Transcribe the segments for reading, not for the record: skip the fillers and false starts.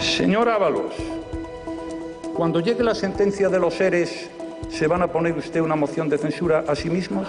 Señor Ábalos, cuando llegue la sentencia de los ERES, ¿se van a poner usted una moción de censura a sí mismos?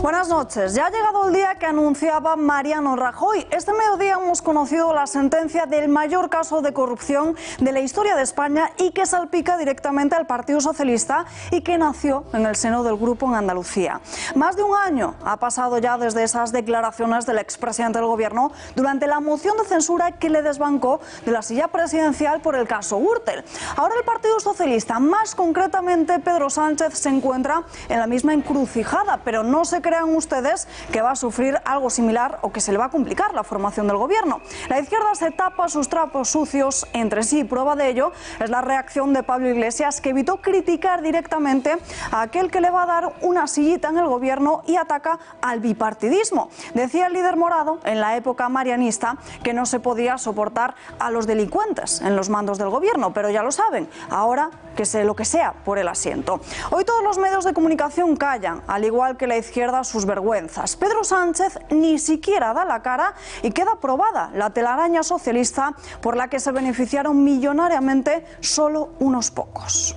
Buenas noches. Ya ha llegado el día que anunciaba Mariano Rajoy. Este mediodía hemos conocido la sentencia del mayor caso de corrupción de la historia de España y que salpica directamente al Partido Socialista y que nació en el seno del grupo en Andalucía. Más de un año ha pasado ya desde esas declaraciones del expresidente del Gobierno durante la moción de censura que le desbancó de la silla presidencial por el caso Gürtel. Ahora el Partido Socialista, más concretamente Pedro Sánchez, se encuentra en la misma encrucijada, pero no se crean ustedes que va a sufrir algo similar o que se le va a complicar la formación del gobierno. La izquierda se tapa sus trapos sucios entre sí. Prueba de ello es la reacción de Pablo Iglesias, que evitó criticar directamente a aquel que le va a dar una sillita en el gobierno y ataca al bipartidismo. Decía el líder morado en la época marianista que no se podía soportar a los delincuentes en los mandos del gobierno, pero ya lo saben, ahora que sea lo que sea por el asiento. Hoy todos los medios de comunicación callan, al igual que la izquierda sus vergüenzas. Pedro Sánchez ni siquiera da la cara y queda probada la telaraña socialista por la que se beneficiaron millonariamente solo unos pocos.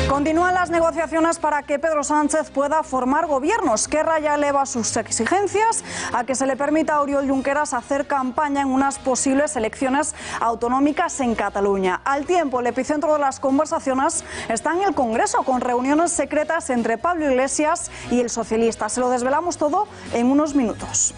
Continúan las negociaciones para que Pedro Sánchez pueda formar gobierno. Esquerra ya eleva sus exigencias a que se le permita a Oriol Junqueras hacer campaña en unas posibles elecciones autonómicas en Cataluña. Al tiempo, el epicentro de las conversaciones está en el Congreso, con reuniones secretas entre Pablo Iglesias y el socialista. Se lo desvelamos todo en unos minutos.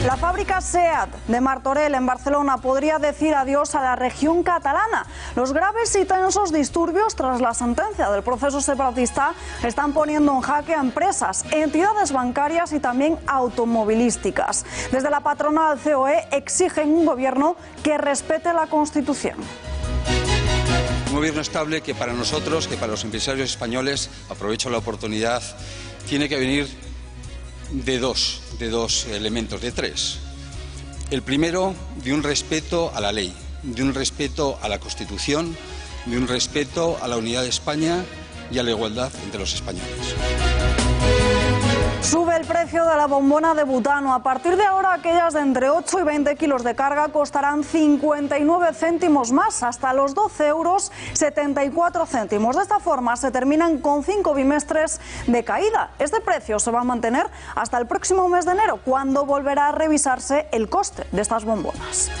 La fábrica SEAT de Martorell, en Barcelona, podría decir adiós a la región catalana. Los graves y tensos disturbios tras la sentencia del proceso separatista están poniendo en jaque a empresas, entidades bancarias y también automovilísticas. Desde la patronal COE exigen un gobierno que respete la Constitución. Un gobierno estable que para nosotros, que para los empresarios españoles, aprovecho la oportunidad, tiene que venir de dos elementos, de tres. El primero, de un respeto a la ley, de un respeto a la Constitución, de un respeto a la unidad de España y a la igualdad entre los españoles. Sube el precio de la bombona de butano. A partir de ahora, aquellas de entre 8 y 20 kilos de carga costarán 59 céntimos más, hasta los 12,74 €. De esta forma, se terminan con 5 bimestres de caída. Este precio se va a mantener hasta el próximo mes de enero, cuando volverá a revisarse el coste de estas bombonas.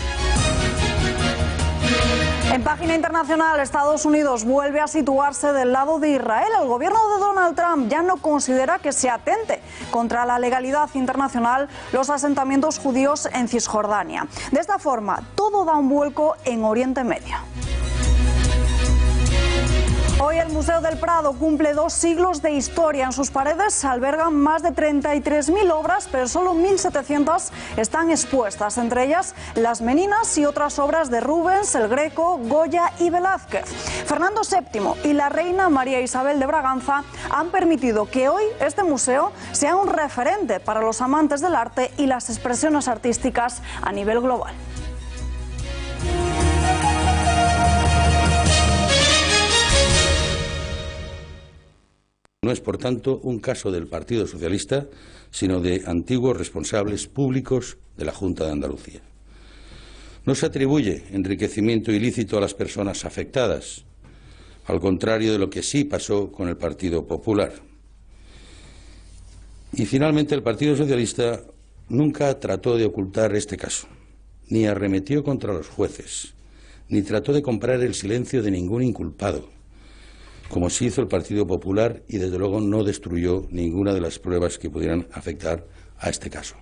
En página internacional, Estados Unidos vuelve a situarse del lado de Israel. El gobierno de Donald Trump ya no considera que se atente contra la legalidad internacional los asentamientos judíos en Cisjordania. De esta forma, todo da un vuelco en Oriente Medio. Hoy el Museo del Prado cumple 2 siglos de historia. En sus paredes albergan más de 33.000 obras, pero solo 1.700 están expuestas, entre ellas Las Meninas y otras obras de Rubens, El Greco, Goya y Velázquez. Fernando VII y la reina María Isabel de Braganza han permitido que hoy este museo sea un referente para los amantes del arte y las expresiones artísticas a nivel global. No es, por tanto, un caso del Partido Socialista, sino de antiguos responsables públicos de la Junta de Andalucía. No se atribuye enriquecimiento ilícito a las personas afectadas, al contrario de lo que sí pasó con el Partido Popular. Y finalmente, el Partido Socialista nunca trató de ocultar este caso, ni arremetió contra los jueces, ni trató de comprar el silencio de ningún inculpado, como sí hizo el Partido Popular, y desde luego no destruyó ninguna de las pruebas que pudieran afectar a este caso.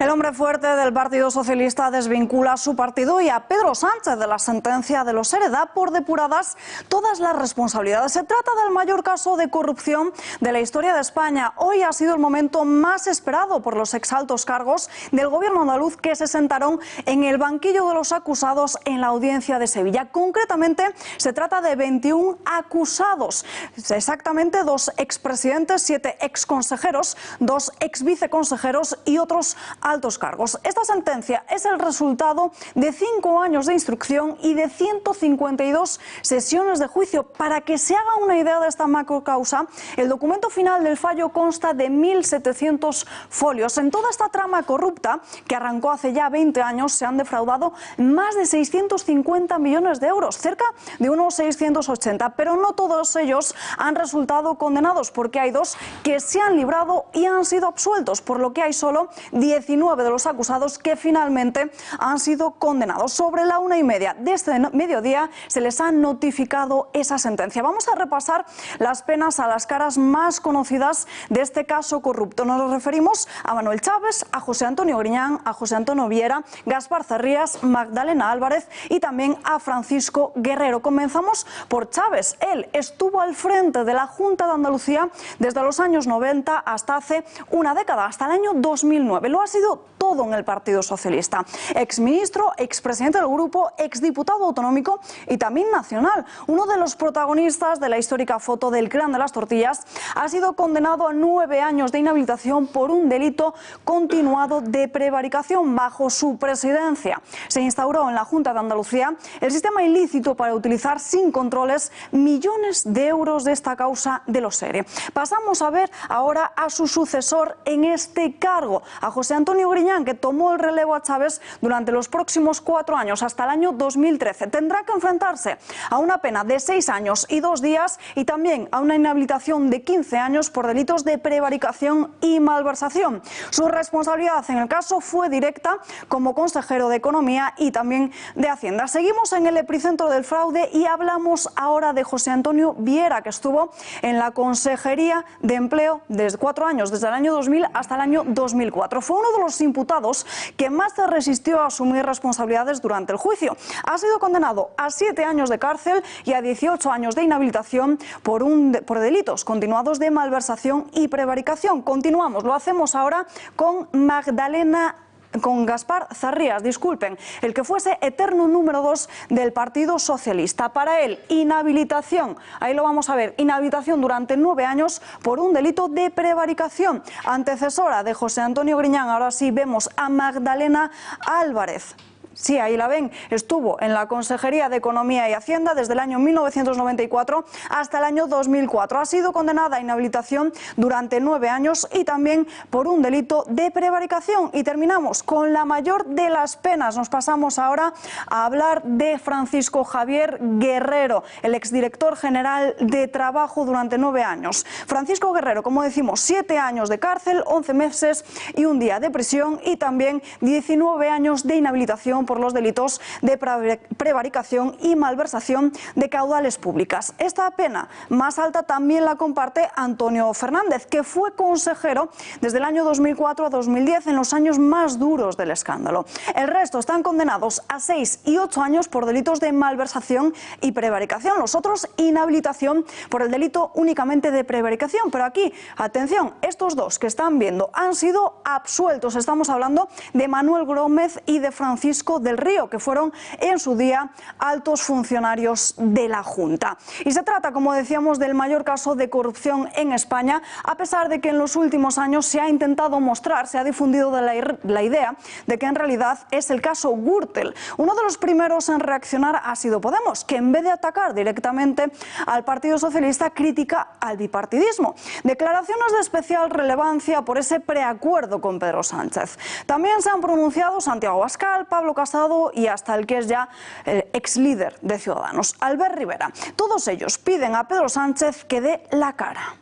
El hombre fuerte del Partido Socialista desvincula a su partido y a Pedro Sánchez de la sentencia de los ERE. Da por depuradas todas las responsabilidades. Se trata del mayor caso de corrupción de la historia de España. Hoy ha sido el momento más esperado por los exaltos cargos del gobierno andaluz que se sentaron en el banquillo de los acusados en la audiencia de Sevilla. Concretamente, se trata de 21 acusados. Exactamente 2 expresidentes, 7 exconsejeros, 2 exviceconsejeros y otros altos cargos. Esta sentencia es el resultado de 5 años de instrucción y de 152 sesiones de juicio. Para que se haga una idea de esta macrocausa, el documento final del fallo consta de 1.700 folios. En toda esta trama corrupta, que arrancó hace ya 20 años, se han defraudado más de 650 millones de euros, cerca de unos 680, pero no todos ellos han resultado condenados, porque hay 2 que se han librado y han sido absueltos, por lo que hay solo 19 de los acusados que finalmente han sido condenados. Sobre la 1:30 de este mediodía se les ha notificado esa sentencia. Vamos a repasar las penas a las caras más conocidas de este caso corrupto. Nos referimos a Manuel Chaves, a José Antonio Griñán, a José Antonio Viera, Gaspar Zarrías, Magdalena Álvarez y también a Francisco Guerrero. Comenzamos por Chaves. Él estuvo al frente de la Junta de Andalucía desde los años 90 hasta hace una década, hasta el año 2009. Lo ha sido todo en el Partido Socialista. Exministro, expresidente del grupo, exdiputado autonómico y también nacional. Uno de los protagonistas de la histórica foto del clan de las tortillas ha sido condenado a 9 años de inhabilitación por un delito continuado de prevaricación bajo su presidencia. Se instauró en la Junta de Andalucía el sistema ilícito para utilizar sin controles millones de euros de esta causa de los ERE. Pasamos a ver ahora a su sucesor en este cargo, a José Antonio Griñán, que tomó el relevo a Chaves durante los próximos 4 años, hasta el año 2013. Tendrá que enfrentarse a una pena de 6 años y 2 días y también a una inhabilitación de 15 años por delitos de prevaricación y malversación. Su responsabilidad en el caso fue directa como consejero de Economía y también de Hacienda. Seguimos en el epicentro del fraude y hablamos ahora de José Antonio Viera, que estuvo en la Consejería de Empleo desde 4 años, desde el año 2000 hasta el año 2004. Fue uno de los imputados que más se resistió a asumir responsabilidades durante el juicio. Ha sido condenado a 7 años de cárcel y a 18 años de inhabilitación por delitos continuados de malversación y prevaricación. Continuamos, lo hacemos ahora con Gaspar Zarrías, el que fuese eterno número 2 del Partido Socialista. Para él, inhabilitación, ahí lo vamos a ver, inhabilitación durante 9 años por un delito de prevaricación. Antecesora de José Antonio Griñán, ahora sí vemos a Magdalena Álvarez. Sí, ahí la ven, estuvo en la Consejería de Economía y Hacienda desde el año 1994 hasta el año 2004. Ha sido condenada a inhabilitación durante 9 años y también por un delito de prevaricación. Y terminamos con la mayor de las penas. Nos pasamos ahora a hablar de Francisco Javier Guerrero, el exdirector general de Trabajo durante 9 años. Francisco Guerrero, como decimos, 7 años de cárcel, 11 meses y 1 día de prisión y también 19 años de inhabilitación por los delitos de prevaricación y malversación de caudales públicas. Esta pena más alta también la comparte Antonio Fernández, que fue consejero desde el año 2004 a 2010, en los años más duros del escándalo. El resto están condenados a 6 y 8 años por delitos de malversación y prevaricación. Los otros, inhabilitación por el delito únicamente de prevaricación. Pero aquí, atención, estos 2 que están viendo han sido absueltos. Estamos hablando de Manuel Gómez y de Francisco del Río, que fueron en su día altos funcionarios de la Junta. Y se trata, como decíamos, del mayor caso de corrupción en España, a pesar de que en los últimos años se ha intentado mostrar, se ha difundido la idea de que en realidad es el caso Gürtel. Uno de los primeros en reaccionar ha sido Podemos, que en vez de atacar directamente al Partido Socialista, critica al bipartidismo. Declaraciones de especial relevancia por ese preacuerdo con Pedro Sánchez. También se han pronunciado Santiago Abascal, Pablo Casado y hasta el que es ya el ex líder de Ciudadanos, Albert Rivera. Todos ellos piden a Pedro Sánchez que dé la cara.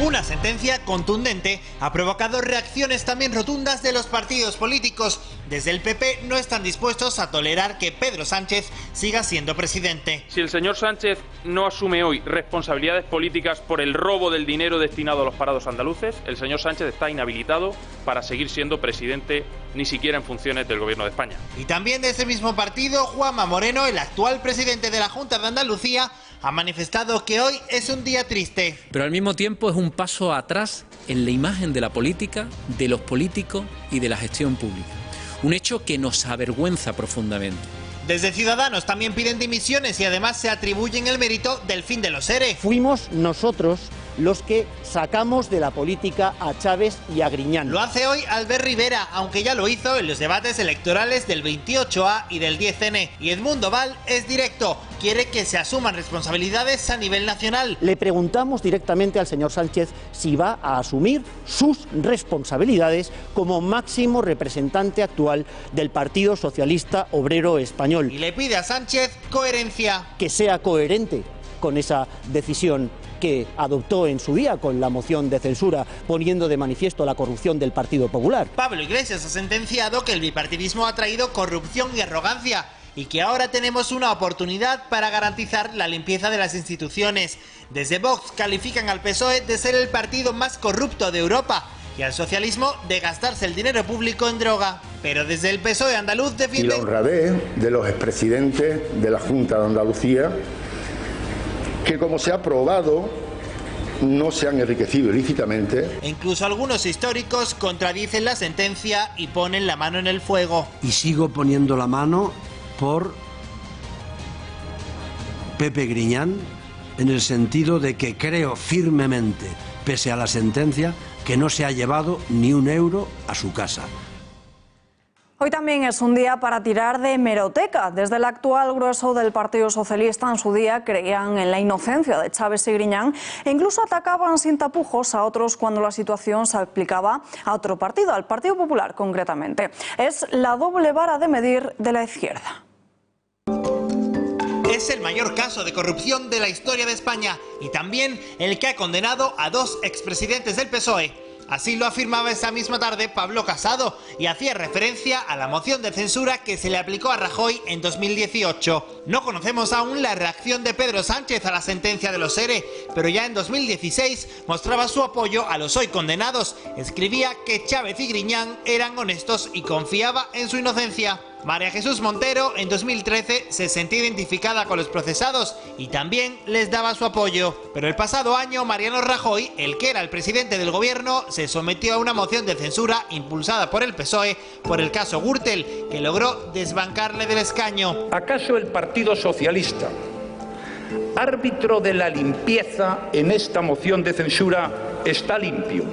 Una sentencia contundente ha provocado reacciones también rotundas de los partidos políticos. Desde el PP no están dispuestos a tolerar que Pedro Sánchez siga siendo presidente. Si el señor Sánchez no asume hoy responsabilidades políticas por el robo del dinero destinado a los parados andaluces, el señor Sánchez está inhabilitado para seguir siendo presidente, ni siquiera en funciones del Gobierno de España. Y también de ese mismo partido, Juanma Moreno, el actual presidente de la Junta de Andalucía, ha manifestado que hoy es un día triste. Pero al mismo tiempo es un paso atrás en la imagen de la política, de los políticos y de la gestión pública. Un hecho que nos avergüenza profundamente. Desde Ciudadanos también piden dimisiones y además se atribuyen el mérito del fin de los ERE. Fuimos nosotros los que sacamos de la política a Chávez y a Griñán. Lo hace hoy Albert Rivera, aunque ya lo hizo en los debates electorales del 28A y del 10N. Y Edmundo Val es directo, quiere que se asuman responsabilidades a nivel nacional. Le preguntamos directamente al señor Sánchez si va a asumir sus responsabilidades como máximo representante actual del Partido Socialista Obrero Español. Y le pide a Sánchez coherencia. Que sea coherente con esa decisión que adoptó en su día con la moción de censura, poniendo de manifiesto la corrupción del Partido Popular. Pablo Iglesias ha sentenciado que el bipartidismo ha traído corrupción y arrogancia y que ahora tenemos una oportunidad para garantizar la limpieza de las instituciones. Desde Vox califican al PSOE de ser el partido más corrupto de Europa y al socialismo de gastarse el dinero público en droga. Pero desde el PSOE andaluz defienden... Y la honradez de los expresidentes de la Junta de Andalucía, que como se ha probado no se han enriquecido ilícitamente. E incluso algunos históricos contradicen la sentencia y ponen la mano en el fuego. Y sigo poniendo la mano por Pepe Griñán, en el sentido de que creo firmemente, pese a la sentencia, que no se ha llevado ni un euro a su casa. Hoy también es un día para tirar de hemeroteca. Desde el actual grueso del Partido Socialista en su día creían en la inocencia de Chávez y Griñán e incluso atacaban sin tapujos a otros cuando la situación se aplicaba a otro partido, al Partido Popular concretamente. Es la doble vara de medir de la izquierda. Es el mayor caso de corrupción de la historia de España y también el que ha condenado a dos expresidentes del PSOE. Así lo afirmaba esa misma tarde Pablo Casado y hacía referencia a la moción de censura que se le aplicó a Rajoy en 2018. No conocemos aún la reacción de Pedro Sánchez a la sentencia de los ERE, pero ya en 2016 mostraba su apoyo a los hoy condenados. Escribía que Chávez y Griñán eran honestos y confiaba en su inocencia. María Jesús Montero en 2013 se sentía identificada con los procesados y también les daba su apoyo. Pero el pasado año Mariano Rajoy, el que era el presidente del gobierno, se sometió a una moción de censura impulsada por el PSOE por el caso Gürtel, que logró desbancarle del escaño. ¿Acaso el Partido Socialista, árbitro de la limpieza en esta moción de censura, está limpio?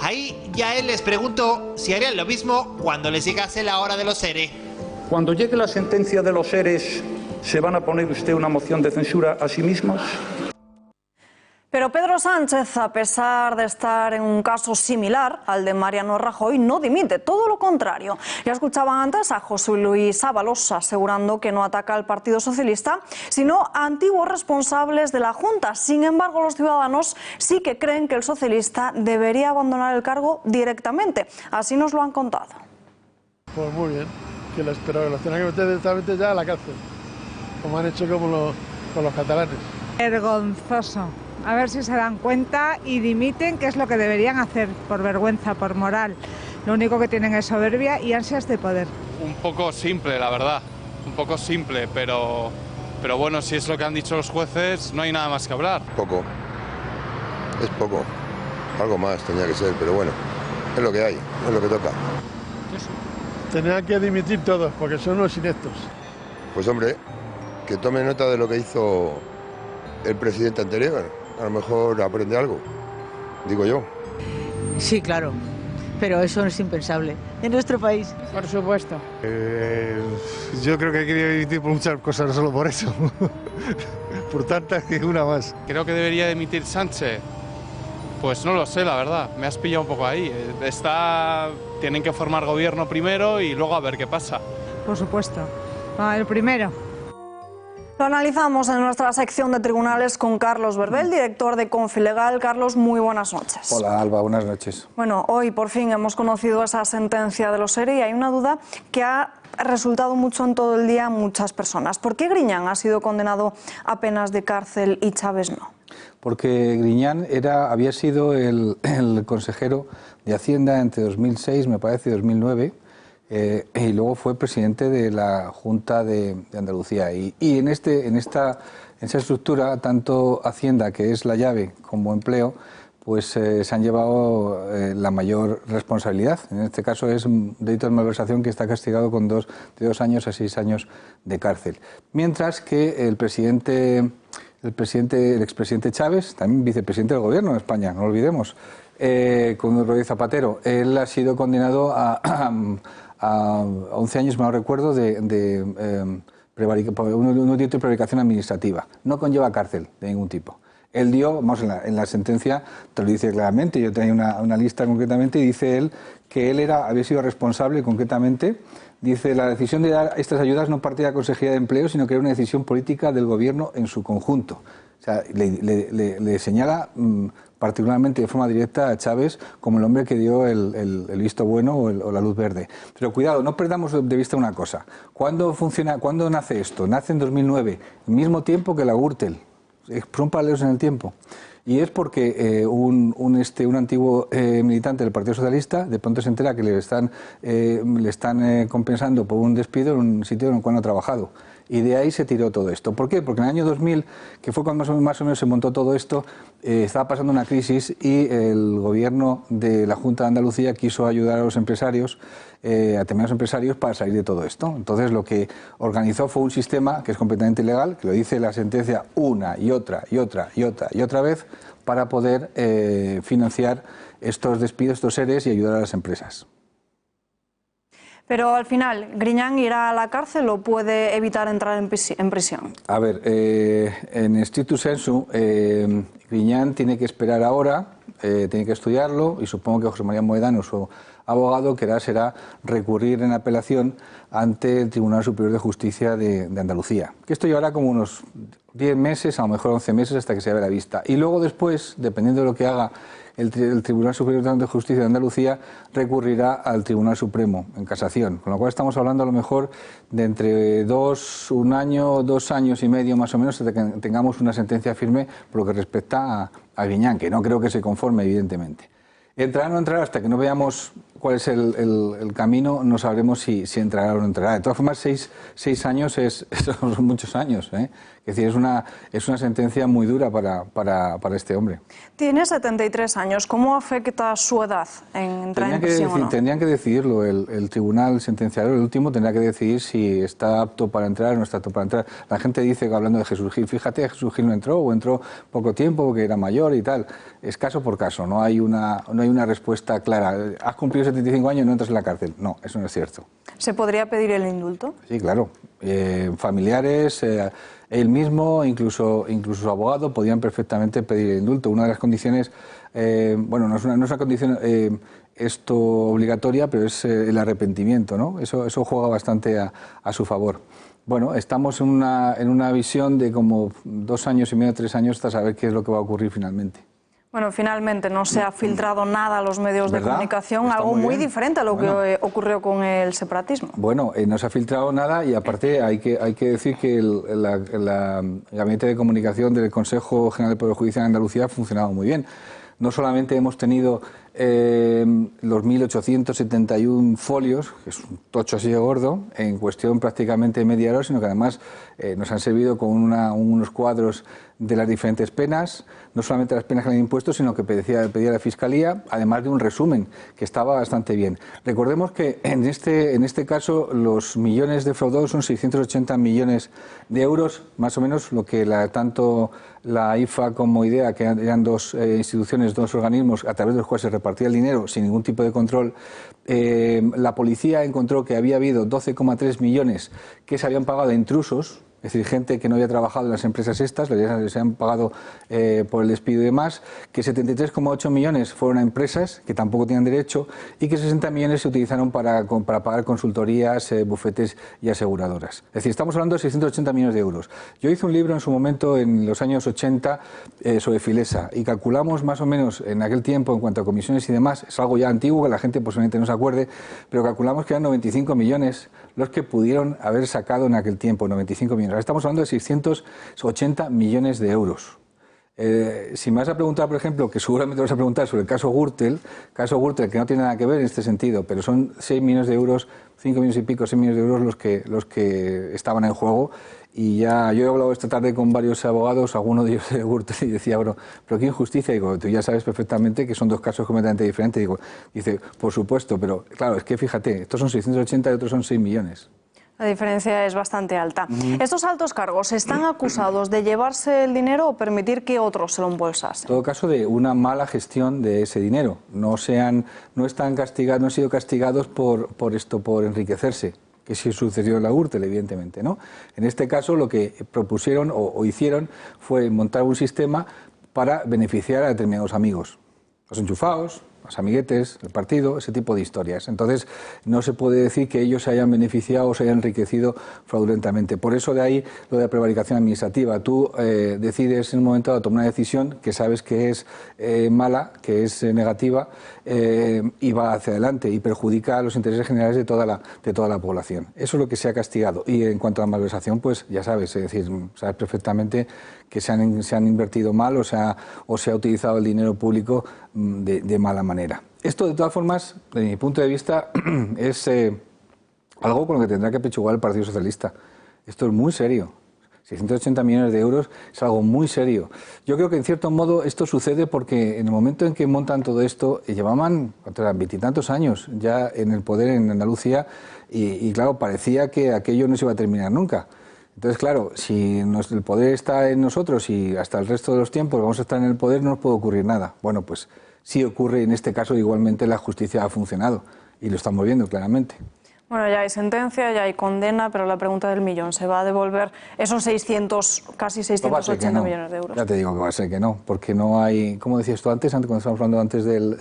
Ahí ya él les preguntó si harían lo mismo cuando les llegase la hora de los ERE. Cuando llegue la sentencia de los ERES, ¿se van a poner usted una moción de censura a sí mismos? Pero Pedro Sánchez, a pesar de estar en un caso similar al de Mariano Rajoy, no dimite, todo lo contrario. Ya escuchaban antes a José Luis Ábalos asegurando que no ataca al Partido Socialista, sino a antiguos responsables de la Junta. Sin embargo, los ciudadanos sí que creen que el socialista debería abandonar el cargo directamente. Así nos lo han contado. Pues muy bien, que lo espero, que los tengan que meter directamente ya a la cárcel, como han hecho con los catalanes. Vergonzoso. A ver si se dan cuenta y dimiten, que es lo que deberían hacer, por vergüenza, por moral. Lo único que tienen es soberbia y ansias de poder. Un poco simple, la verdad. Un poco simple, pero bueno, si es lo que han dicho los jueces, no hay nada más que hablar. Poco. Es poco. Algo más tenía que ser, pero bueno, es lo que hay, es lo que toca. Tenían que dimitir todos, porque son unos ineptos. Pues hombre, que tome nota de lo que hizo el presidente anterior. A lo mejor aprende algo, digo yo. Sí, claro, pero eso es impensable en nuestro país. Por supuesto. Yo creo que hay que dimitir por muchas cosas, no solo por eso. Por tantas que una más. Creo que debería dimitir Sánchez. Pues no lo sé, la verdad. Me has pillado un poco ahí. Tienen que formar gobierno primero y luego a ver qué pasa. Por supuesto. El primero. Lo analizamos en nuestra sección de tribunales con Carlos Verbel, director de Confilegal. Carlos, muy buenas noches. Hola, Alba, buenas noches. Bueno, hoy por fin hemos conocido esa sentencia de los ERE y hay una duda que ha resultado mucho en todo el día a muchas personas. ¿Por qué Griñán ha sido condenado a penas de cárcel y Chaves no? Porque Griñán había sido el consejero de Hacienda entre 2006, me parece, y 2009, y luego fue presidente de la Junta de Andalucía. Y en esa estructura, tanto Hacienda, que es la llave, como empleo, pues se han llevado la mayor responsabilidad. En este caso es un delito de malversación que está castigado con de 2 años a 6 años de cárcel. Mientras que el expresidente Chaves, también vicepresidente del Gobierno de España, no lo olvidemos, con Rodríguez Zapatero, él ha sido condenado a 11 años, me lo recuerdo, un delito de prevaricación administrativa. No conlleva cárcel de ningún tipo. Él dio, vamos, en la sentencia te lo dice claramente, yo tenía una lista concretamente, y dice él que él había sido responsable concretamente, dice, la decisión de dar estas ayudas no partía de la Consejería de Empleo, sino que era una decisión política del Gobierno en su conjunto. O sea, le señala particularmente de forma directa a Chaves como el hombre que dio el visto bueno o la luz verde. Pero cuidado, no perdamos de vista una cosa. ¿Cuándo nace esto? Nace en 2009, al mismo tiempo que la Gürtel. Son paralelos en el tiempo. Y es porque un antiguo militante del Partido Socialista de pronto se entera que le están compensando por un despido en un sitio en el cual no ha trabajado. Y de ahí se tiró todo esto. ¿Por qué? Porque en el año 2000, que fue cuando más o menos se montó todo esto, estaba pasando una crisis y el gobierno de la Junta de Andalucía quiso ayudar a los empresarios, a determinados empresarios, para salir de todo esto. Entonces lo que organizó fue un sistema que es completamente ilegal, que lo dice la sentencia una y otra vez, para poder financiar estos despidos, estos EREs y ayudar a las empresas. Pero al final, ¿Griñán irá a la cárcel o puede evitar entrar en prisión? A ver, en stricto sensu, Griñán tiene que esperar ahora, tiene que estudiarlo, y supongo que José María Moedano, su abogado, será recurrir en apelación ante el Tribunal Superior de Justicia de Andalucía. Que esto llevará como unos 10 meses, a lo mejor 11 meses, hasta que se vea la vista. Y luego después, dependiendo de lo que haga el Tribunal Superior de Justicia de Andalucía, recurrirá al Tribunal Supremo en casación, con lo cual estamos hablando a lo mejor de entre 1 año, 2 años y medio más o menos, hasta que tengamos una sentencia firme por lo que respecta a Griñán, que no creo que se conforme, evidentemente. Entrará o no entrará, hasta que no veamos cuál es el camino, no sabremos si entrará o no entrará. De todas formas, 6 años son muchos años, ¿eh? Es decir, es una sentencia muy dura para este hombre. Tiene 73 años. ¿Cómo afecta su edad en entrar en prisión o no? Tendrían que decidirlo. El tribunal sentenciador, el último, tendrá que decidir si está apto para entrar o no está apto para entrar. La gente dice, hablando de Jesús Gil, fíjate, Jesús Gil no entró o entró poco tiempo porque era mayor y tal. Es caso por caso, no hay una respuesta clara. ¿Has cumplido 75 años y no entras en la cárcel? No, eso no es cierto. ¿Se podría pedir el indulto? Sí, claro. Familiares, él mismo, incluso su abogado, podían perfectamente pedir el indulto. Una de las condiciones, bueno, no es una condición esto obligatoria, pero es el arrepentimiento, ¿no? Eso juega bastante a su favor. Bueno, estamos en una visión de como 2 años y medio, 3 años, hasta saber qué es lo que va a ocurrir finalmente. Bueno, finalmente no se ha filtrado nada a los medios de comunicación, algo muy diferente a lo que ocurrió con el separatismo. Bueno, no se ha filtrado nada, y aparte hay que decir que el Gabinete de Comunicación del Consejo General del Poder Judicial de Andalucía ha funcionado muy bien. No solamente hemos tenido los 1.871 folios, que es un tocho así de gordo, en cuestión prácticamente media hora, sino que además nos han servido con unos cuadros de las diferentes penas, no solamente las penas que le han impuesto, sino que pedía la Fiscalía, además de un resumen que estaba bastante bien. Recordemos que en este caso los millones defraudados son 680 millones de euros, más o menos lo que tanto la IFA como IDEA, que eran 2 instituciones, 2 organismos a través de los cuales se repartía el dinero sin ningún tipo de control. La policía encontró que había habido 12,3 millones que se habían pagado a intrusos, es decir, gente que no había trabajado en las empresas estas, les han pagado por el despido y demás, que 73,8 millones fueron a empresas que tampoco tenían derecho y que 60 millones se utilizaron para pagar consultorías, bufetes y aseguradoras. Es decir, estamos hablando de 680 millones de euros. Yo hice un libro en su momento, en los años 80, sobre Filesa, y calculamos más o menos en aquel tiempo, en cuanto a comisiones y demás, es algo ya antiguo que la gente posiblemente no se acuerde, pero calculamos que eran 95 millones los que pudieron haber sacado en aquel tiempo, 95 millones. Ahora estamos hablando de 680 millones de euros. Si me vas a preguntar, por ejemplo, que seguramente vas a preguntar sobre el caso Gürtel, que no tiene nada que ver en este sentido, pero son 6 millones de euros, 5 millones y pico, 6 millones de euros los que estaban en juego. Y ya yo he hablado esta tarde con varios abogados, alguno de ellos de Gürtel, y decía, bueno, pero qué injusticia. Digo, tú ya sabes perfectamente que son dos casos completamente diferentes. Dice, por supuesto, pero claro, es que fíjate, estos son 680 y otros son 6 millones. La diferencia es bastante alta. ¿Estos altos cargos están acusados de llevarse el dinero o permitir que otros se lo embolsasen? En todo caso, de una mala gestión de ese dinero. No están castigados, no han sido castigados por enriquecerse, que sí sucedió en la Gürtel, evidentemente, ¿no? En este caso, lo que propusieron o hicieron fue montar un sistema para beneficiar a determinados amigos, los enchufados, los amiguetes, el partido, ese tipo de historias. Entonces, no se puede decir que ellos se hayan beneficiado o se hayan enriquecido fraudulentamente. Por eso de ahí lo de la prevaricación administrativa. Tú decides en un momento dado tomar una decisión que sabes que es mala, que es negativa, y va hacia adelante y perjudica a los intereses generales de toda la población. Eso es lo que se ha castigado. Y en cuanto a la malversación, pues ya sabes, es decir, sabes perfectamente que se han invertido mal o se ha utilizado el dinero público de mala manera. Esto, de todas formas, desde mi punto de vista, es algo con lo que tendrá que apechugar el Partido Socialista. Esto es muy serio. 680 millones de euros es algo muy serio. Yo creo que, en cierto modo, esto sucede porque en el momento en que montan todo esto, llevaban 20 y tantos años ya en el poder en Andalucía y claro, parecía que aquello no se iba a terminar nunca. Entonces, claro, si el poder está en nosotros y hasta el resto de los tiempos vamos a estar en el poder, no nos puede ocurrir nada. Bueno, pues sí ocurre, y en este caso igualmente la justicia ha funcionado y lo estamos viendo claramente. Bueno, ya hay sentencia, ya hay condena, pero la pregunta del millón, ¿se va a devolver esos casi 680 millones de euros? Ya te digo que va a ser que no, porque no hay, como decías tú antes cuando estábamos hablando antes de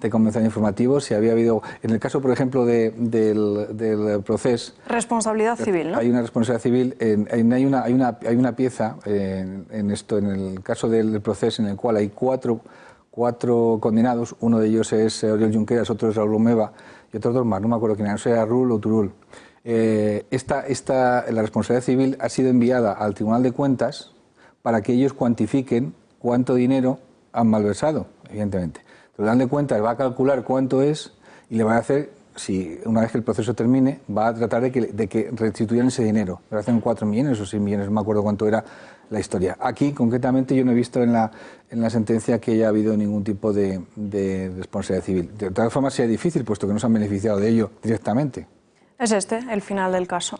convención informativo, si había habido, en el caso, por ejemplo, del proceso... Responsabilidad civil, ¿no? Hay una responsabilidad civil, hay una pieza en el caso del proceso en el cual hay cuatro condenados, uno de ellos es Oriol Junqueras, otro es Raúl Romeva y otros dos más, no me acuerdo quién era, no sé, era Rull o Turul. La responsabilidad civil ha sido enviada al Tribunal de Cuentas para que ellos cuantifiquen cuánto dinero han malversado, evidentemente. El Tribunal de Cuentas va a calcular cuánto es y le va a hacer, una vez que el proceso termine, va a tratar de que restituyan ese dinero. Le hacen 4 millones o 6 millones, no me acuerdo cuánto era la historia. Aquí, concretamente, yo no he visto en la sentencia que haya habido ningún tipo de responsabilidad civil. De todas formas, sería difícil, puesto que no se han beneficiado de ello directamente. ¿Es el final del caso?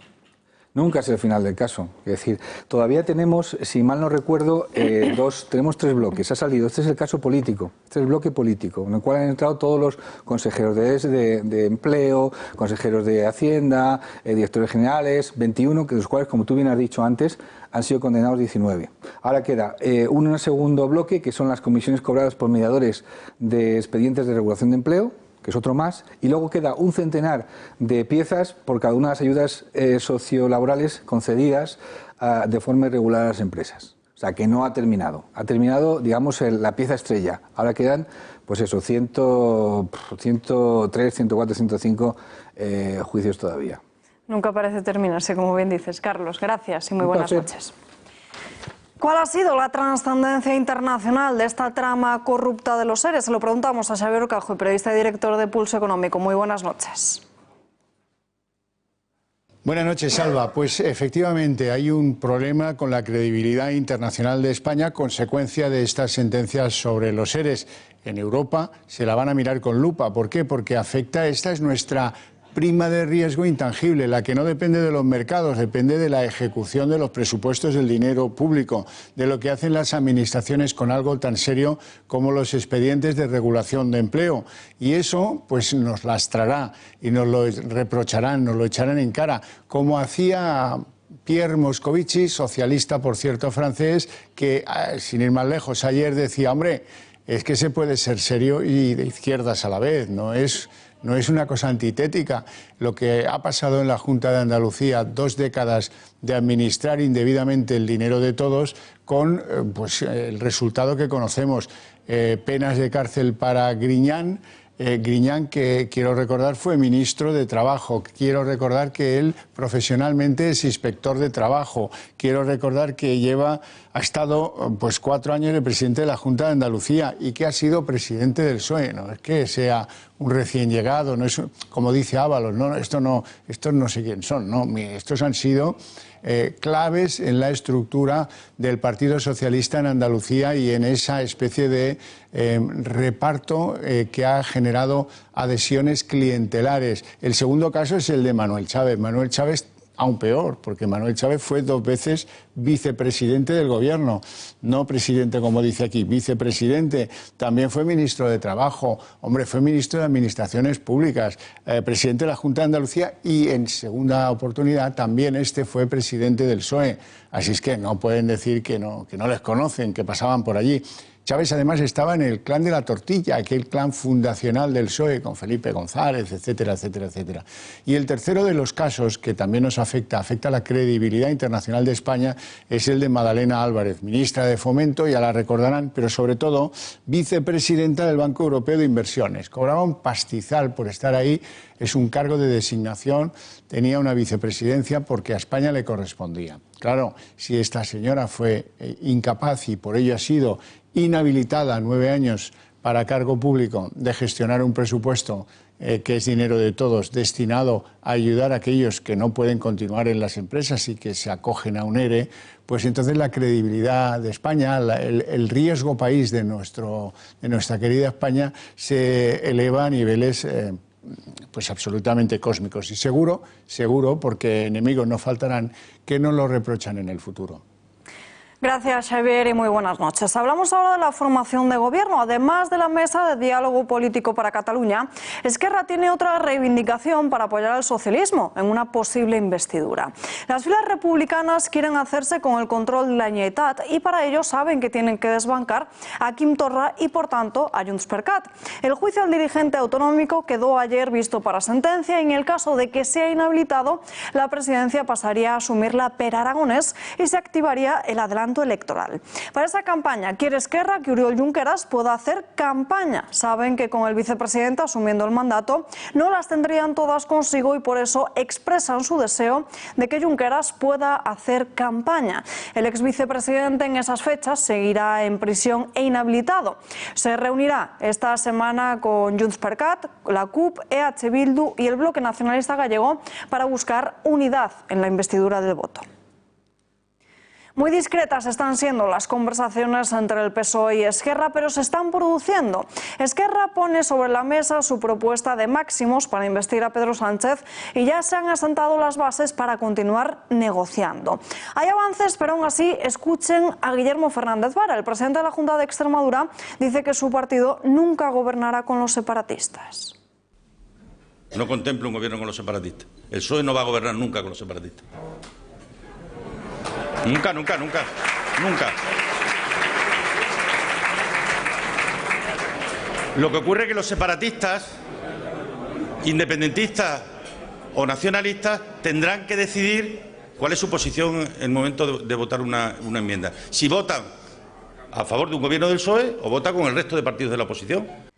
Nunca es el final del caso. Es decir, todavía tenemos, si mal no recuerdo, tenemos 3 bloques. Ha salido, este es el caso político, este es el bloque político, en el cual han entrado todos los consejeros de empleo, consejeros de Hacienda, directores generales, 21, de los cuales, como tú bien has dicho antes, han sido condenados 19. Ahora queda un segundo bloque, que son las comisiones cobradas por mediadores de expedientes de regulación de empleo, que es otro más, y luego queda un centenar de piezas por cada una de las ayudas sociolaborales concedidas de forma irregular a las empresas. O sea, que no ha terminado. Ha terminado, digamos, la pieza estrella. Ahora quedan, pues eso, 103, 104, 105 juicios todavía. Nunca parece terminarse, como bien dices. Carlos, gracias y muy buenas noches. ¿Cuál ha sido la trascendencia internacional de esta trama corrupta de los seres? Se lo preguntamos a Xavier Orcajo, periodista y director de Pulso Económico. Muy buenas noches. Buenas noches, Salva. Pues efectivamente hay un problema con la credibilidad internacional de España, consecuencia de estas sentencias sobre los seres. En Europa se la van a mirar con lupa. ¿Por qué? Porque esta es nuestra prima de riesgo intangible, la que no depende de los mercados, depende de la ejecución de los presupuestos del dinero público, de lo que hacen las administraciones con algo tan serio como los expedientes de regulación de empleo. Y eso pues nos lastrará y nos lo reprocharán, nos lo echarán en cara, como hacía Pierre Moscovici, socialista, por cierto, francés, que, sin ir más lejos, ayer decía, hombre, es que se puede ser serio y de izquierdas a la vez, no es una cosa antitética. Lo que ha pasado en la Junta de Andalucía, 2 décadas de administrar indebidamente el dinero de todos, con pues, el resultado que conocemos, penas de cárcel para Griñán. Griñán, que quiero recordar fue ministro de Trabajo, quiero recordar que él profesionalmente es inspector de trabajo, quiero recordar que ha estado pues 4 años de presidente de la Junta de Andalucía y que ha sido presidente del PSOE. No es que sea un recién llegado, no es como dice Ábalos, estos no sé quién son, no, estos han sido claves en la estructura del Partido Socialista en Andalucía y en esa especie de reparto que ha generado adhesiones clientelares. El segundo caso es el de Manuel Chávez. Manuel Chávez, aún peor, porque Manuel Chávez fue 2 veces vicepresidente del gobierno, no presidente como dice aquí, vicepresidente, también fue ministro de Trabajo, hombre, fue ministro de Administraciones Públicas, presidente de la Junta de Andalucía y en segunda oportunidad también fue presidente del PSOE, así es que no pueden decir que no les conocen, que pasaban por allí. Chávez además estaba en el clan de la tortilla, aquel clan fundacional del PSOE, con Felipe González, etcétera, etcétera, etcétera. Y el tercero de los casos que también nos afecta a la credibilidad internacional de España, es el de Madalena Álvarez, ministra de Fomento, ya la recordarán, pero sobre todo vicepresidenta del Banco Europeo de Inversiones. Cobraba un pastizal por estar ahí, es un cargo de designación, tenía una vicepresidencia porque a España le correspondía. Claro, si esta señora fue incapaz y por ello ha sido inhabilitada 9 años para cargo público de gestionar un presupuesto que es dinero de todos, destinado a ayudar a aquellos que no pueden continuar en las empresas y que se acogen a un ERE, pues entonces la credibilidad de España, el riesgo país de nuestra querida España se eleva a niveles pues absolutamente cósmicos. Y seguro, porque enemigos no faltarán, que nos lo reprochan en el futuro. Gracias, Xavier, y muy buenas noches. Hablamos ahora de la formación de gobierno. Además de la mesa de diálogo político para Cataluña, Esquerra tiene otra reivindicación para apoyar al socialismo en una posible investidura. Las filas republicanas quieren hacerse con el control de la Generalitat y para ello saben que tienen que desbancar a Quim Torra y, por tanto, a Junts per Cat. El juicio al dirigente autonómico quedó ayer visto para sentencia y en el caso de que sea inhabilitado, la presidencia pasaría a asumirla Per Aragonés y se activaría el adelanto electoral. Para esa campaña quiere Esquerra que Oriol Junqueras pueda hacer campaña. Saben que con el vicepresidente asumiendo el mandato no las tendrían todas consigo y por eso expresan su deseo de que Junqueras pueda hacer campaña. El ex vicepresidente en esas fechas seguirá en prisión e inhabilitado. Se reunirá esta semana con Junts per Cat, la CUP, EH Bildu y el Bloque Nacionalista Gallego para buscar unidad en la investidura del voto. Muy discretas están siendo las conversaciones entre el PSOE y Esquerra, pero se están produciendo. Esquerra pone sobre la mesa su propuesta de máximos para investir a Pedro Sánchez y ya se han asentado las bases para continuar negociando. Hay avances, pero aún así escuchen a Guillermo Fernández Vara. El presidente de la Junta de Extremadura dice que su partido nunca gobernará con los separatistas. No contemplo un gobierno con los separatistas. El PSOE no va a gobernar nunca con los separatistas. Nunca, nunca, nunca, nunca. Lo que ocurre es que los separatistas, independentistas o nacionalistas, tendrán que decidir cuál es su posición en el momento de votar una enmienda. Si votan a favor de un gobierno del PSOE o votan con el resto de partidos de la oposición.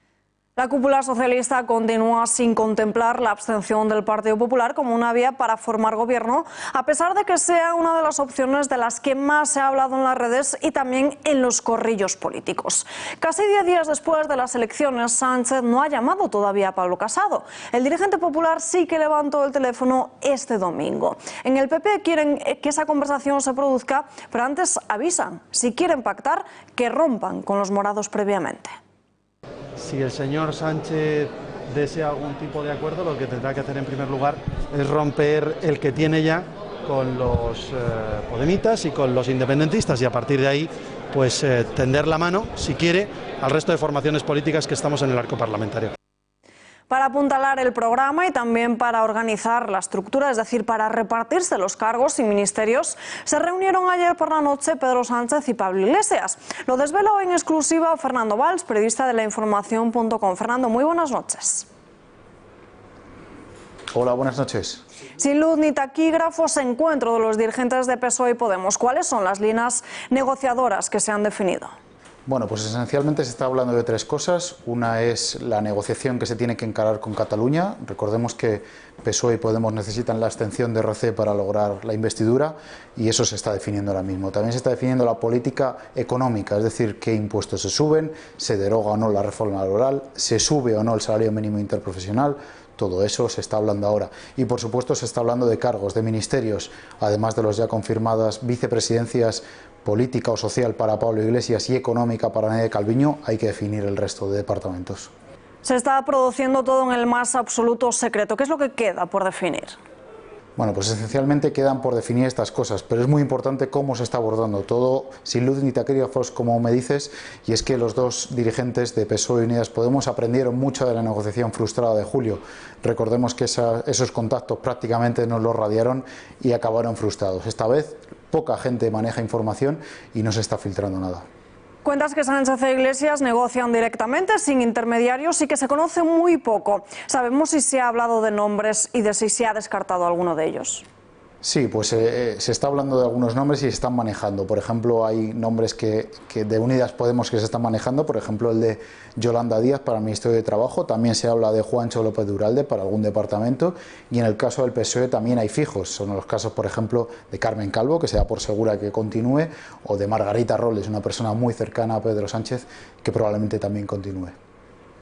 La cúpula socialista continúa sin contemplar la abstención del Partido Popular como una vía para formar gobierno, a pesar de que sea una de las opciones de las que más se ha hablado en las redes y también en los corrillos políticos. Casi 10 días después de las elecciones, Sánchez no ha llamado todavía a Pablo Casado. El dirigente popular sí que levantó el teléfono este domingo. En el PP quieren que esa conversación se produzca, pero antes avisan, si quieren pactar, que rompan con los morados previamente. Si el señor Sánchez desea algún tipo de acuerdo, lo que tendrá que hacer en primer lugar es romper el que tiene ya con los podemitas y con los independentistas y a partir de ahí pues tender la mano, si quiere, al resto de formaciones políticas que estamos en el arco parlamentario. Para apuntalar el programa y también para organizar la estructura, es decir, para repartirse los cargos y ministerios, se reunieron ayer por la noche Pedro Sánchez y Pablo Iglesias. Lo desveló en exclusiva Fernando Valls, periodista de lainformación.com. Fernando, muy buenas noches. Hola, buenas noches. Sin luz ni taquígrafos, encuentro de los dirigentes de PSOE y Podemos. ¿Cuáles son las líneas negociadoras que se han definido? Bueno, pues esencialmente se está hablando de tres cosas. Una es la negociación que se tiene que encarar con Cataluña. Recordemos que PSOE y Podemos necesitan la abstención de RC para lograr la investidura y eso se está definiendo ahora mismo. También se está definiendo la política económica, es decir, qué impuestos se suben, se deroga o no la reforma laboral, se sube o no el salario mínimo interprofesional. Todo eso se está hablando ahora. Y por supuesto se está hablando de cargos, de ministerios, además de los ya confirmadas vicepresidencias, política o social para Pablo Iglesias y económica para Nadia Calviño. Hay que definir el resto de departamentos. Se está produciendo todo en el más absoluto secreto. ¿Qué es lo que queda por definir? Bueno, pues esencialmente quedan por definir estas cosas, pero es muy importante cómo se está abordando todo, sin luz ni taquígrafos, como me dices, y es que los dos dirigentes de PSOE y Unidas Podemos aprendieron mucho de la negociación frustrada de julio. Recordemos que esos contactos prácticamente nos los radiaron y acabaron frustrados. Esta vez poca gente maneja información y no se está filtrando nada. Cuentas que Sánchez e Iglesias negocian directamente, sin intermediarios y que se conoce muy poco. ¿Sabemos si se ha hablado de nombres y de si se ha descartado alguno de ellos? Sí, pues se está hablando de algunos nombres y se están manejando. Por ejemplo, hay nombres que de Unidas Podemos que se están manejando, por ejemplo el de Yolanda Díaz para el Ministerio de Trabajo, también se habla de Juancho López de Uralde para algún departamento y en el caso del PSOE también hay fijos. Son los casos, por ejemplo, de Carmen Calvo, que se da por segura que continúe, o de Margarita Robles, una persona muy cercana a Pedro Sánchez, que probablemente también continúe.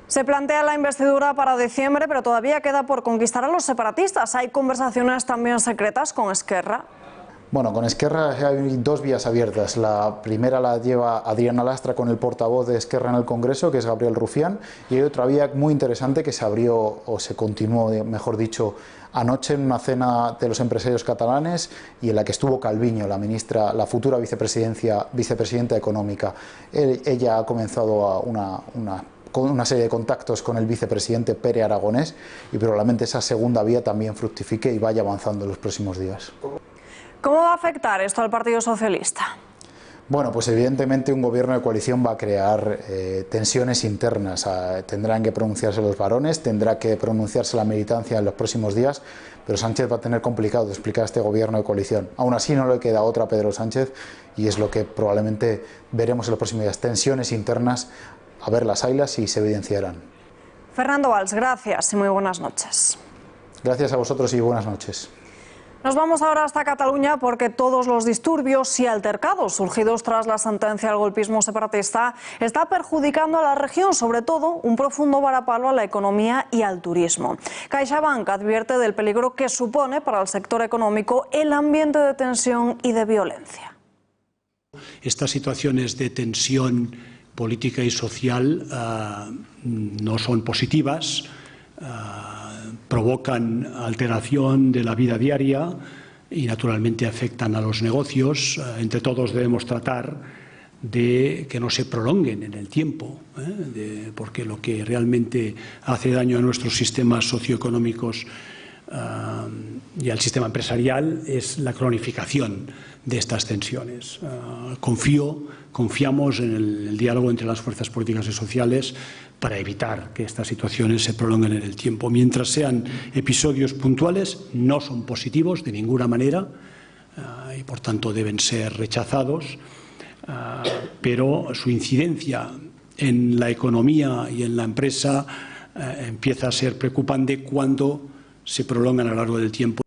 Se plantea la investidura para diciembre, pero todavía queda por conquistar a los separatistas. Hay conversaciones también secretas con Esquerra. Bueno, con Esquerra hay dos vías abiertas. La primera la lleva Adriana Lastra con el portavoz de Esquerra en el Congreso, que es Gabriel Rufián, y hay otra vía muy interesante que se abrió, o se continuó, mejor dicho, anoche en una cena de los empresarios catalanes y en la que estuvo Calviño, la ministra, la futura vicepresidenta económica. Ella ha comenzado con una serie de contactos con el vicepresidente Pere Aragonés y probablemente esa segunda vía también fructifique y vaya avanzando en los próximos días. ¿Cómo va a afectar esto al Partido Socialista? Bueno, pues evidentemente un gobierno de coalición va a crear tensiones internas. Tendrán que pronunciarse los varones, tendrá que pronunciarse la militancia en los próximos días, pero Sánchez va a tener complicado de explicar este gobierno de coalición. Aún así no le queda otra a Pedro Sánchez y es lo que probablemente veremos en los próximos días, tensiones internas, a ver las haylas y se evidenciarán. Fernando Valls, gracias y muy buenas noches. Gracias a vosotros y buenas noches. Nos vamos ahora hasta Cataluña porque todos los disturbios y altercados surgidos tras la sentencia del golpismo separatista está perjudicando a la región, sobre todo un profundo varapalo a la economía y al turismo. CaixaBank advierte del peligro que supone para el sector económico el ambiente de tensión y de violencia. Estas situaciones de tensión política y social no son positivas, provocan alteración de la vida diaria y naturalmente afectan a los negocios. Entre todos debemos tratar de que no se prolonguen en el tiempo, porque lo que realmente hace daño a nuestros sistemas socioeconómicos y al sistema empresarial es la cronificación de estas tensiones. Confiamos en el diálogo entre las fuerzas políticas y sociales para evitar que estas situaciones se prolonguen en el tiempo. Mientras sean episodios puntuales, no son positivos de ninguna manera y por tanto deben ser rechazados, pero su incidencia en la economía y en la empresa empieza a ser preocupante cuando se prolongan a lo largo del tiempo.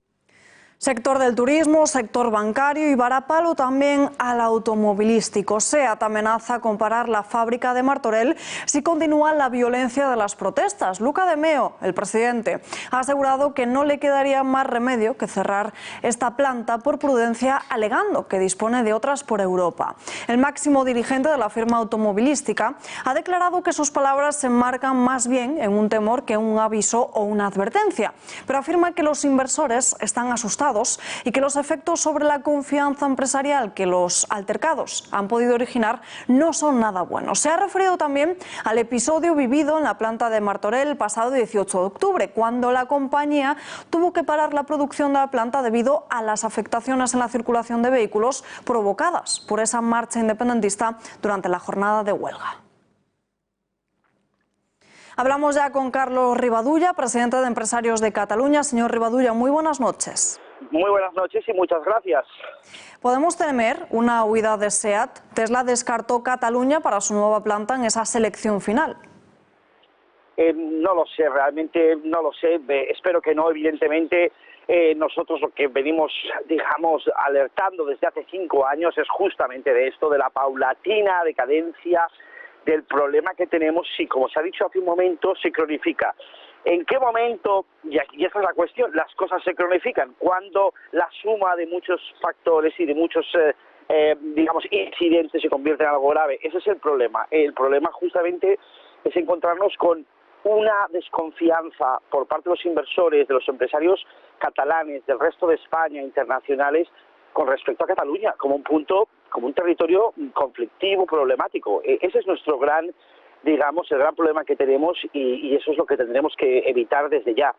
Sector del turismo, sector bancario y varapalo también al automovilístico. SEAT amenaza con parar la fábrica de Martorell si continúa la violencia de las protestas. Luca de Meo, el presidente, ha asegurado que no le quedaría más remedio que cerrar esta planta por prudencia, alegando que dispone de otras por Europa. El máximo dirigente de la firma automovilística ha declarado que sus palabras se enmarcan más bien en un temor que un aviso o una advertencia, pero afirma que los inversores están asustados altercados y que los efectos sobre la confianza empresarial que los altercados han podido originar no son nada buenos. Se ha referido también al episodio vivido en la planta de Martorell el pasado 18 de octubre, cuando la compañía tuvo que parar la producción de la planta debido a las afectaciones en la circulación de vehículos provocadas por esa marcha independentista durante la jornada de huelga. Hablamos ya con Carlos Rivadulla, presidente de Empresarios de Cataluña. Señor Rivadulla, muy buenas noches. Muy buenas noches y muchas gracias. ¿Podemos temer una huida de SEAT? Tesla descartó Cataluña para su nueva planta en esa selección final. No lo sé, realmente no lo sé. Espero que no, evidentemente. Nosotros lo que venimos, digamos, alertando desde hace 5 años es justamente de esto, de la paulatina decadencia del problema que tenemos si, como se ha dicho hace un momento, se cronifica. ¿En qué momento, y esa es la cuestión, las cosas se cronifican? Cuando la suma de muchos factores y de muchos, digamos, incidentes se convierte en algo grave. Ese es el problema. El problema justamente es encontrarnos con una desconfianza por parte de los inversores, de los empresarios catalanes, del resto de España, internacionales, con respecto a Cataluña, como un punto, como un territorio conflictivo, problemático. Ese es nuestro gran, digamos, el gran problema que tenemos y eso es lo que tendremos que evitar desde ya.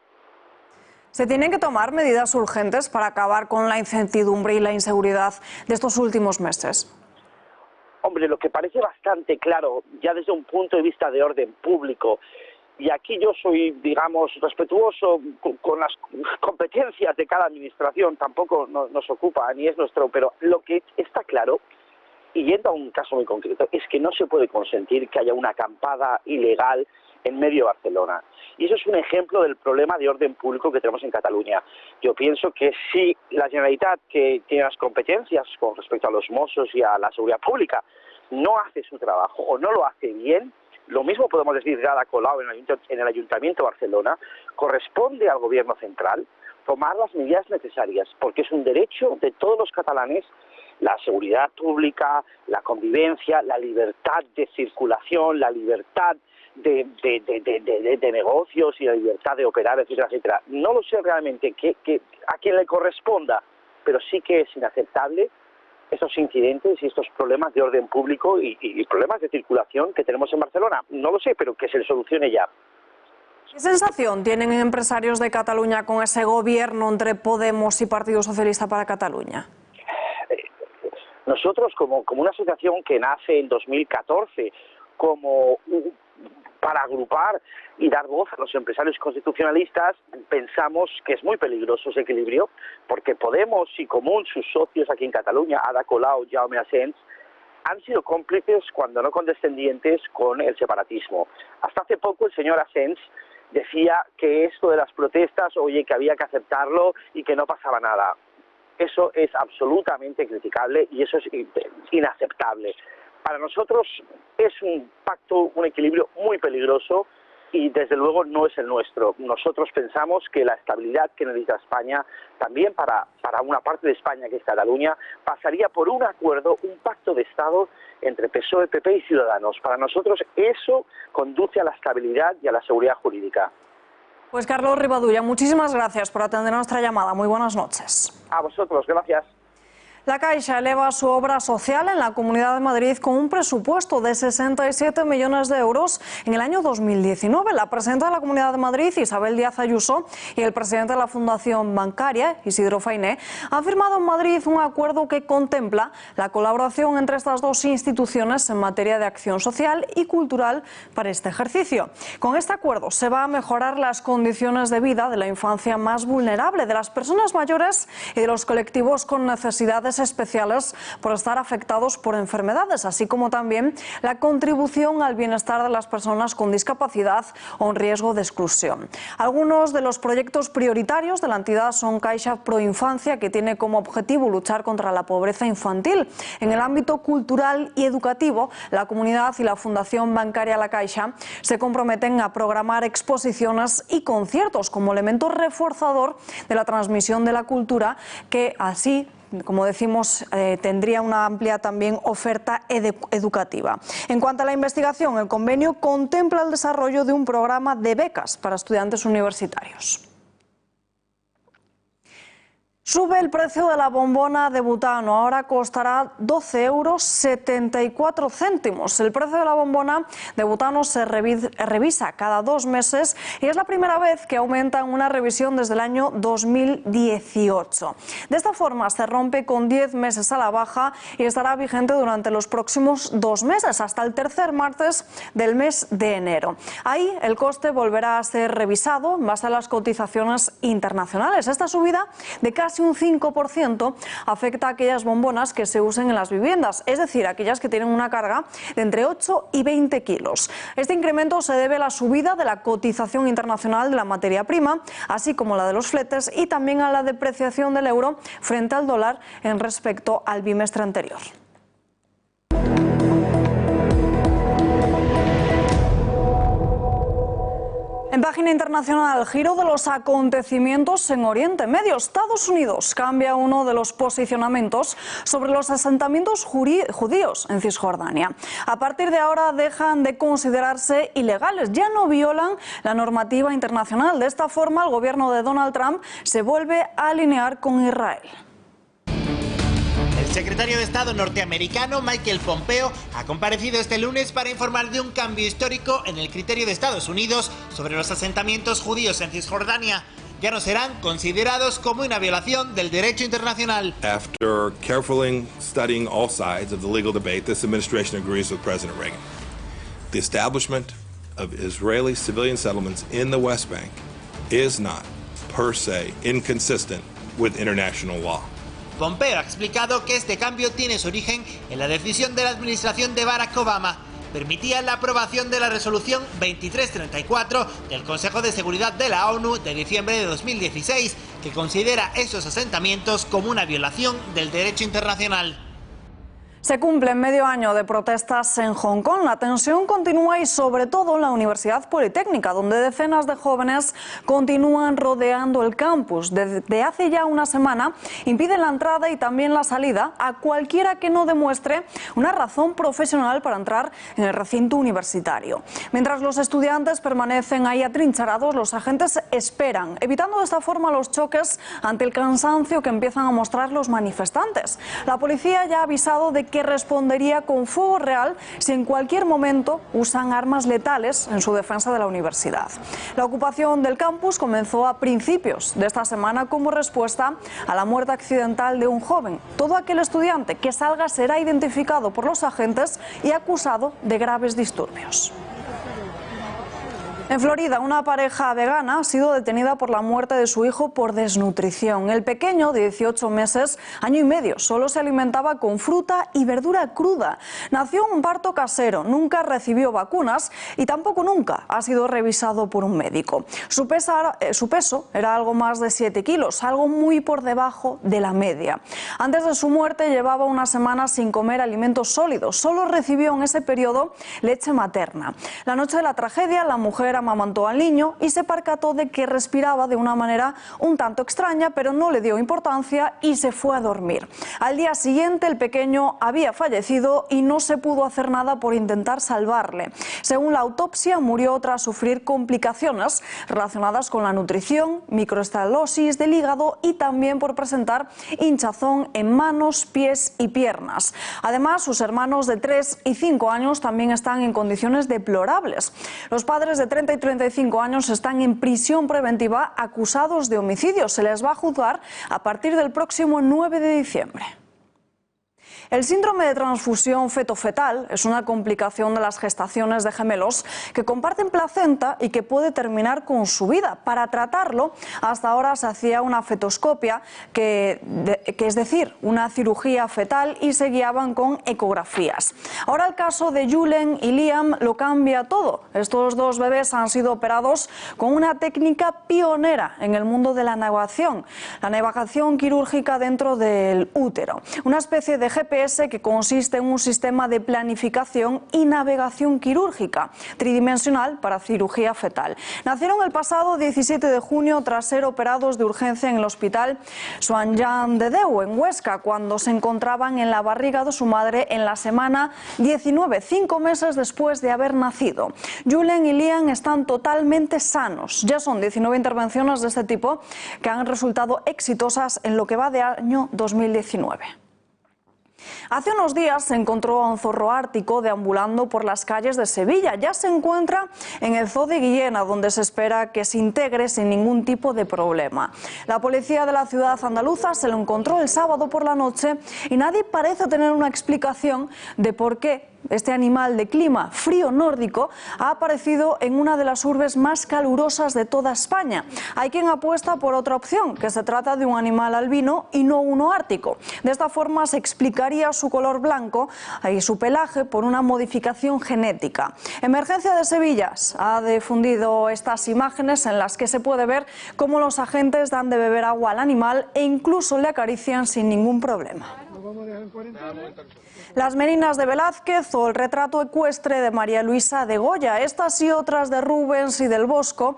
¿Se tienen que tomar medidas urgentes para acabar con la incertidumbre y la inseguridad de estos últimos meses? Hombre, lo que parece bastante claro, ya desde un punto de vista de orden público, y aquí yo soy, digamos, respetuoso con las competencias de cada administración, tampoco nos ocupa ni es nuestro, pero lo que está claro, y yendo a un caso muy concreto, es que no se puede consentir que haya una acampada ilegal en medio de Barcelona. Y eso es un ejemplo del problema de orden público que tenemos en Cataluña. Yo pienso que si la Generalitat, que tiene las competencias con respecto a los Mossos y a la seguridad pública, no hace su trabajo o no lo hace bien, lo mismo podemos decir de Ada Colau en el Ayuntamiento de Barcelona, corresponde al Gobierno central tomar las medidas necesarias, porque es un derecho de todos los catalanes la seguridad pública, la convivencia, la libertad de circulación, la libertad de negocios y la libertad de operar, etcétera, etcétera. No lo sé realmente a quién le corresponda, pero sí que es inaceptable estos incidentes y estos problemas de orden público y problemas de circulación que tenemos en Barcelona. No lo sé, pero que se solucione ya. ¿Qué sensación tienen empresarios de Cataluña con ese gobierno entre Podemos y Partido Socialista para Cataluña? Nosotros, como una asociación que nace en 2014, para agrupar y dar voz a los empresarios constitucionalistas, pensamos que es muy peligroso ese equilibrio, porque Podemos y Común, sus socios aquí en Cataluña, Ada Colau, Jaume Asens, han sido cómplices, cuando no condescendientes, con el separatismo. Hasta hace poco el señor Asens decía que esto de las protestas, oye, que había que aceptarlo y que no pasaba nada. Eso es absolutamente criticable y eso es inaceptable. Para nosotros es un pacto, un equilibrio muy peligroso y desde luego no es el nuestro. Nosotros pensamos que la estabilidad que necesita España, también para una parte de España que es Cataluña, pasaría por un acuerdo, un pacto de Estado entre PSOE, PP y Ciudadanos. Para nosotros eso conduce a la estabilidad y a la seguridad jurídica. Pues Carlos Rivadulla, muchísimas gracias por atender nuestra llamada. Muy buenas noches. A vosotros, gracias. La Caixa eleva su obra social en la Comunidad de Madrid con un presupuesto de 67 millones de euros en el año 2019. La presidenta de la Comunidad de Madrid, Isabel Díaz Ayuso, y el presidente de la Fundación Bancaria, Isidro Fainé, han firmado en Madrid un acuerdo que contempla la colaboración entre estas dos instituciones en materia de acción social y cultural para este ejercicio. Con este acuerdo se va a mejorar las condiciones de vida de la infancia más vulnerable, de las personas mayores y de los colectivos con necesidades especiales por estar afectados por enfermedades, así como también la contribución al bienestar de las personas con discapacidad o en riesgo de exclusión. Algunos de los proyectos prioritarios de la entidad son Caixa Proinfancia, que tiene como objetivo luchar contra la pobreza infantil. En el ámbito cultural y educativo, la comunidad y la Fundación Bancaria La Caixa se comprometen a programar exposiciones y conciertos como elemento reforzador de la transmisión de la cultura, que así, como decimos, tendría una amplia también oferta educativa. En cuanto a la investigación, el convenio contempla el desarrollo de un programa de becas para estudiantes universitarios. Sube el precio de la bombona de butano, ahora costará 12,74 €. El precio de la bombona de butano se revisa cada 2 meses y es la primera vez que aumenta en una revisión desde el año 2018. De esta forma se rompe con 10 meses a la baja y estará vigente durante los próximos 2 meses, hasta el tercer martes del mes de enero. Ahí el coste volverá a ser revisado en base a las cotizaciones internacionales. Esta subida de casi un 5% afecta a aquellas bombonas que se usen en las viviendas, es decir, aquellas que tienen una carga de entre 8 y 20 kilos. Este incremento se debe a la subida de la cotización internacional de la materia prima, así como la de los fletes, y también a la depreciación del euro frente al dólar en respecto al bimestre anterior. En página internacional, giro de los acontecimientos en Oriente Medio. Estados Unidos cambia uno de los posicionamientos sobre los asentamientos judíos en Cisjordania. A partir de ahora dejan de considerarse ilegales, ya no violan la normativa internacional. De esta forma, el gobierno de Donald Trump se vuelve a alinear con Israel. El secretario de Estado norteamericano Michael Pompeo ha comparecido este lunes para informar de un cambio histórico en el criterio de Estados Unidos sobre los asentamientos judíos en Cisjordania. Ya no serán considerados como una violación del derecho internacional. After carefully studying all sides of the legal debate, this administration agrees with President Reagan. The establishment of Israeli civilian settlements in the West Bank is not, per se, inconsistent with international law. Pompeo ha explicado que este cambio tiene su origen en la decisión de la administración de Barack Obama. Permitía la aprobación de la resolución 2334 del Consejo de Seguridad de la ONU de diciembre de 2016, que considera esos asentamientos como una violación del derecho internacional. Se cumple medio año de protestas en Hong Kong. La tensión continúa y sobre todo en la Universidad Politécnica, donde decenas de jóvenes continúan rodeando el campus. Desde hace ya una semana impiden la entrada y también la salida a cualquiera que no demuestre una razón profesional para entrar en el recinto universitario. Mientras los estudiantes permanecen ahí atrincherados, los agentes esperan, evitando de esta forma los choques ante el cansancio que empiezan a mostrar los manifestantes. La policía ya ha avisado de que respondería con fuego real si en cualquier momento usan armas letales en su defensa de la universidad. La ocupación del campus comenzó a principios de esta semana como respuesta a la muerte accidental de un joven. Todo aquel estudiante que salga será identificado por los agentes y acusado de graves disturbios. En Florida, una pareja vegana ha sido detenida por la muerte de su hijo por desnutrición. El pequeño, de 18 meses, año y medio, solo se alimentaba con fruta y verdura cruda. Nació en un parto casero, nunca recibió vacunas y tampoco nunca ha sido revisado por un médico. Su peso era algo más de 7 kilos, algo muy por debajo de la media. Antes de su muerte llevaba una semana sin comer alimentos sólidos. Solo recibió en ese periodo leche materna. La noche de la tragedia, la mujer amamantó al niño y se percató de que respiraba de una manera un tanto extraña, pero no le dio importancia y se fue a dormir. Al día siguiente el pequeño había fallecido y no se pudo hacer nada por intentar salvarle. Según la autopsia, murió tras sufrir complicaciones relacionadas con la nutrición, microestalosis del hígado y también por presentar hinchazón en manos, pies y piernas. Además, sus hermanos de 3 y 5 años también están en condiciones deplorables. Los padres de 30 y 35 años están en prisión preventiva acusados de homicidio. Se les va a juzgar a partir del próximo 9 de diciembre. El síndrome de transfusión feto-fetal es una complicación de las gestaciones de gemelos que comparten placenta y que puede terminar con su vida. Para tratarlo, hasta ahora se hacía una fetoscopia, que es decir, una cirugía fetal, y se guiaban con ecografías. Ahora el caso de Julen y Liam lo cambia todo. Estos dos bebés han sido operados con una técnica pionera en el mundo de la navegación quirúrgica dentro del útero. Una especie de GPS GPS, que consiste en un sistema de planificación y navegación quirúrgica tridimensional para cirugía fetal. Nacieron el pasado 17 de junio tras ser operados de urgencia en el hospital Sant Joan de Déu, en Huesca, cuando se encontraban en la barriga de su madre en la semana 19, 5 meses después de haber nacido. Julen y Liam están totalmente sanos. Ya son 19 intervenciones de este tipo que han resultado exitosas en lo que va de año 2019. Hace unos días se encontró a un zorro ártico deambulando por las calles de Sevilla. Ya se encuentra en el Zoo de Guillena, donde se espera que se integre sin ningún tipo de problema. La policía de la ciudad andaluza se lo encontró el sábado por la noche y nadie parece tener una explicación de por qué este animal de clima frío nórdico ha aparecido en una de las urbes más calurosas de toda España. Hay quien apuesta por otra opción, que se trata de un animal albino y no uno ártico. De esta forma se explicaría su color blanco y su pelaje por una modificación genética. Emergencia de Sevilla ha difundido estas imágenes en las que se puede ver cómo los agentes dan de beber agua al animal e incluso le acarician sin ningún problema. Las Meninas de Velázquez o el retrato ecuestre de María Luisa de Goya. Estas y otras de Rubens y del Bosco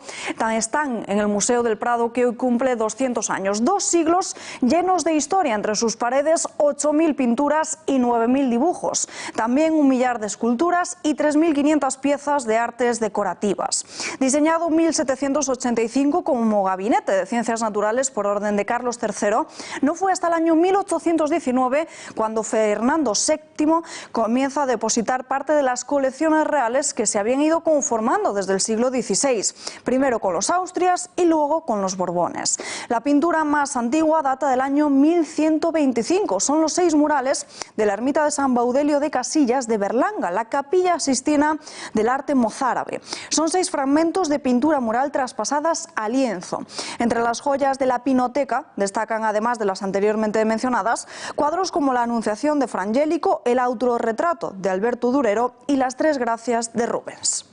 están en el Museo del Prado, que hoy cumple 200 años. 2 siglos llenos de historia, entre sus paredes 8.000 pinturas y 9.000 dibujos. También 1 millar de esculturas y 3.500 piezas de artes decorativas. Diseñado en 1785 como gabinete de ciencias naturales por orden de Carlos III, no fue hasta el año 1819 cuando Fernando VII comienza a depositar parte de las colecciones reales que se habían ido conformando desde el siglo XVI, primero con los Austrias y luego con los Borbones. La pintura más antigua data del año 1125, son los 6 murales de la ermita de San Baudelio de Casillas de Berlanga, la capilla sistina del arte mozárabe. Son 6 fragmentos de pintura mural traspasadas a lienzo. Entre las joyas de la Pinoteca destacan, además de las anteriormente mencionadas, cuadros como la Anunciación de Frangélico, el autorretrato de Alberto Durero y las 3 Gracias de Rubens.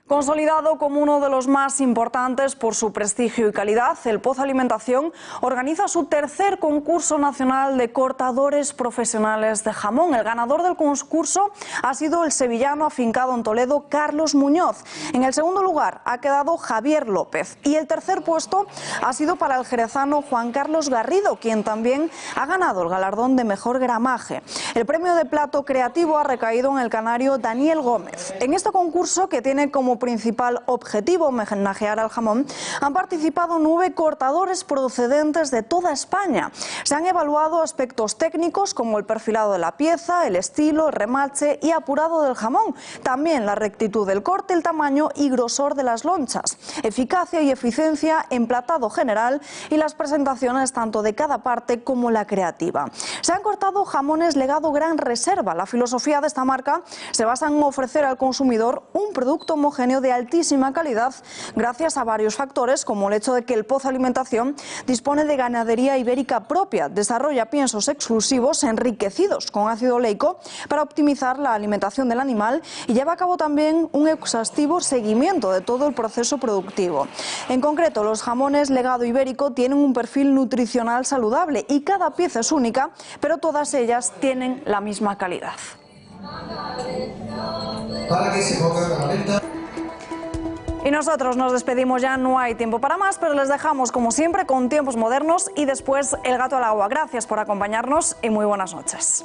Consolidado como uno de los más importantes por su prestigio y calidad, el Pozo Alimentación organiza su tercer concurso nacional de cortadores profesionales de jamón. El ganador del concurso ha sido el sevillano afincado en Toledo, Carlos Muñoz. En el segundo lugar ha quedado Javier López y el tercer puesto ha sido para el jerezano Juan Carlos Garrido, quien también ha ganado el galardón de mejor gramaje. El premio de plato creativo ha recaído en el canario Daniel Gómez. En este concurso, que tiene como principal objetivo homenajear al jamón, han participado 9 cortadores procedentes de toda España. Se han evaluado aspectos técnicos como el perfilado de la pieza, el estilo, el remache y apurado del jamón, también la rectitud del corte, el tamaño y grosor de las lonchas, eficacia y eficiencia, emplatado general y las presentaciones tanto de cada parte como la creativa. Se han cortado jamones legado Gran Reserva. La filosofía de esta marca se basa en ofrecer al consumidor un producto homogéneo de altísima calidad gracias a varios factores, como el hecho de que el Pozo Alimentación dispone de ganadería ibérica propia, desarrolla piensos exclusivos enriquecidos con ácido oleico para optimizar la alimentación del animal y lleva a cabo también un exhaustivo seguimiento de todo el proceso productivo. En concreto, los jamones legado ibérico tienen un perfil nutricional saludable y cada pieza es única, pero todas ellas tienen la misma calidad. Para que se pongan a la venta. Y nosotros nos despedimos ya, no hay tiempo para más, pero les dejamos como siempre con Tiempos Modernos y después El Gato al Agua. Gracias por acompañarnos y muy buenas noches.